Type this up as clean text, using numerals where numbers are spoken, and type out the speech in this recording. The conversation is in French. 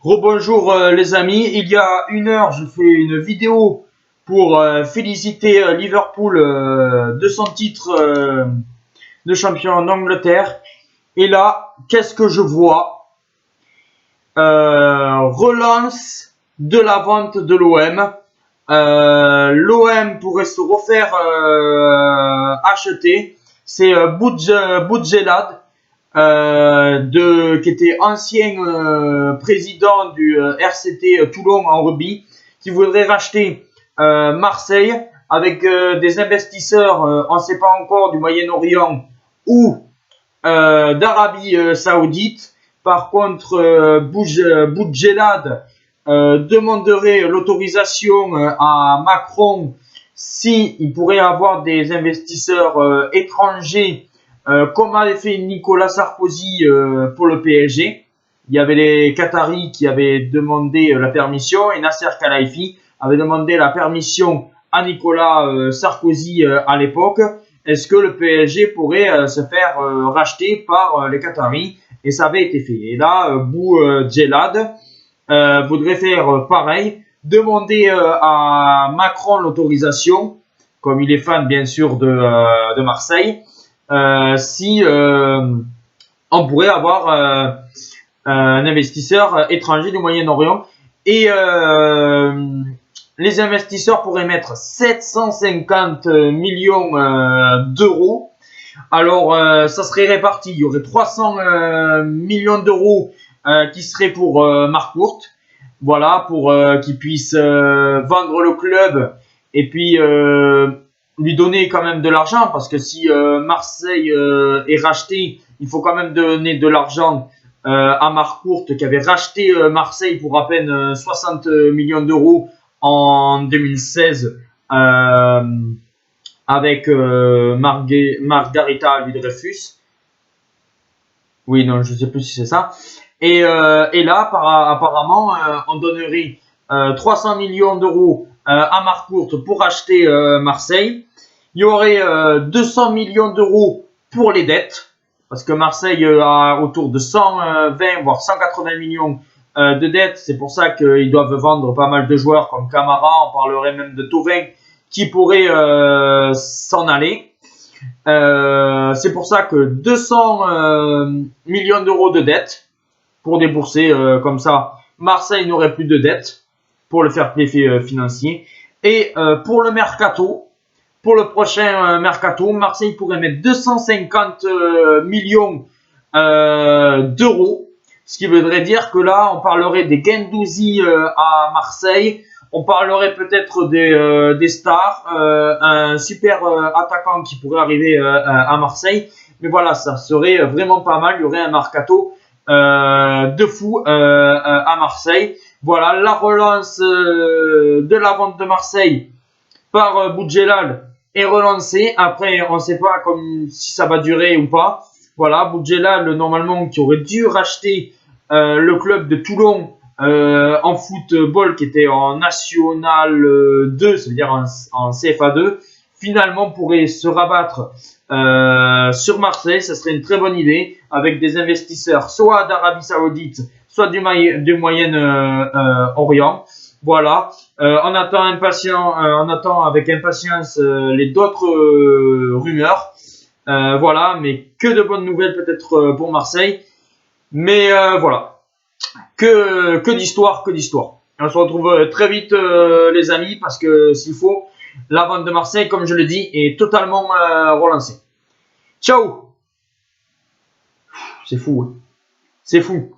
Rebonjour les amis, il y a une heure je fais une vidéo pour féliciter Liverpool de son titre de champion d'Angleterre. Et là, qu'est-ce que je vois? Relance de la vente de l'OM. L'OM pourrait se refaire acheter. C'est Boudjelad, qui était ancien président du RCT Toulon en rugby, qui voudrait racheter Marseille avec des investisseurs, on ne sait pas encore, du Moyen-Orient ou d'Arabie Saoudite. Par contre, Boudjelad demanderait l'autorisation à Macron s'il pourrait avoir des investisseurs étrangers, comme avait fait Nicolas Sarkozy pour le PSG. Il y avait les Qataris qui avaient demandé la permission et Nasser Khelaifi avait demandé la permission à Nicolas Sarkozy à l'époque. Est-ce que le PSG pourrait se faire racheter par les Qataris? Et ça avait été fait. Et là, Boudjelad voudrait faire pareil, demander à Macron l'autorisation, comme il est fan bien sûr de Marseille, si on pourrait avoir un investisseur étranger du Moyen-Orient. Et les investisseurs pourraient mettre 750 millions d'euros. Alors, ça serait réparti. Il y aurait 300 millions d'euros qui seraient pour Marcourt. Voilà, pour qu'il puisse vendre le club et puis lui donner quand même de l'argent. Parce que si Marseille est racheté, il faut quand même donner de l'argent à Marcourt, qui avait racheté Marseille pour à peine 60 millions d'euros en 2016 avec Margarita Dreyfus. Oui, non, je ne sais plus si c'est ça. Et là, apparemment, on donnerait 300 millions d'euros à Marcourt pour acheter Marseille. Il y aurait 200 millions d'euros pour les dettes, parce que Marseille a autour de 120 voire 180 millions de dettes. C'est pour ça qu'ils doivent vendre pas mal de joueurs comme Camara. On parlerait même de Thauvin qui pourrait s'en aller. C'est pour ça que 200 millions d'euros de dettes pour débourser comme ça. Marseille n'aurait plus de dettes pour le fair play financier. Et pour le mercato, pour le prochain mercato, Marseille pourrait mettre 250 millions d'euros. Ce qui voudrait dire que là, on parlerait des Guendouzi à Marseille. On parlerait peut-être des stars, un super attaquant qui pourrait arriver à Marseille. Mais voilà, ça serait vraiment pas mal. Il y aurait un mercato de fou à Marseille. Voilà, la relance de la vente de Marseille par Boudjelal est relancée. Après, on ne sait pas si ça va durer ou pas. Voilà, Boudjelal, normalement, qui aurait dû racheter le club de Toulon en football, qui était en National 2, c'est-à-dire en CFA 2, finalement pourrait se rabattre sur Marseille. Ça serait une très bonne idée, avec des investisseurs soit d'Arabie Saoudite, soit du Moyen-Orient. Voilà, on attend avec impatience les d'autres rumeurs. Voilà, mais que de bonnes nouvelles peut-être pour Marseille. Mais voilà. Que d'histoire, que d'histoire. On se retrouve très vite les amis, parce que s'il faut, la vente de Marseille, comme je le dis, est totalement relancée. Ciao. C'est fou, hein. C'est fou.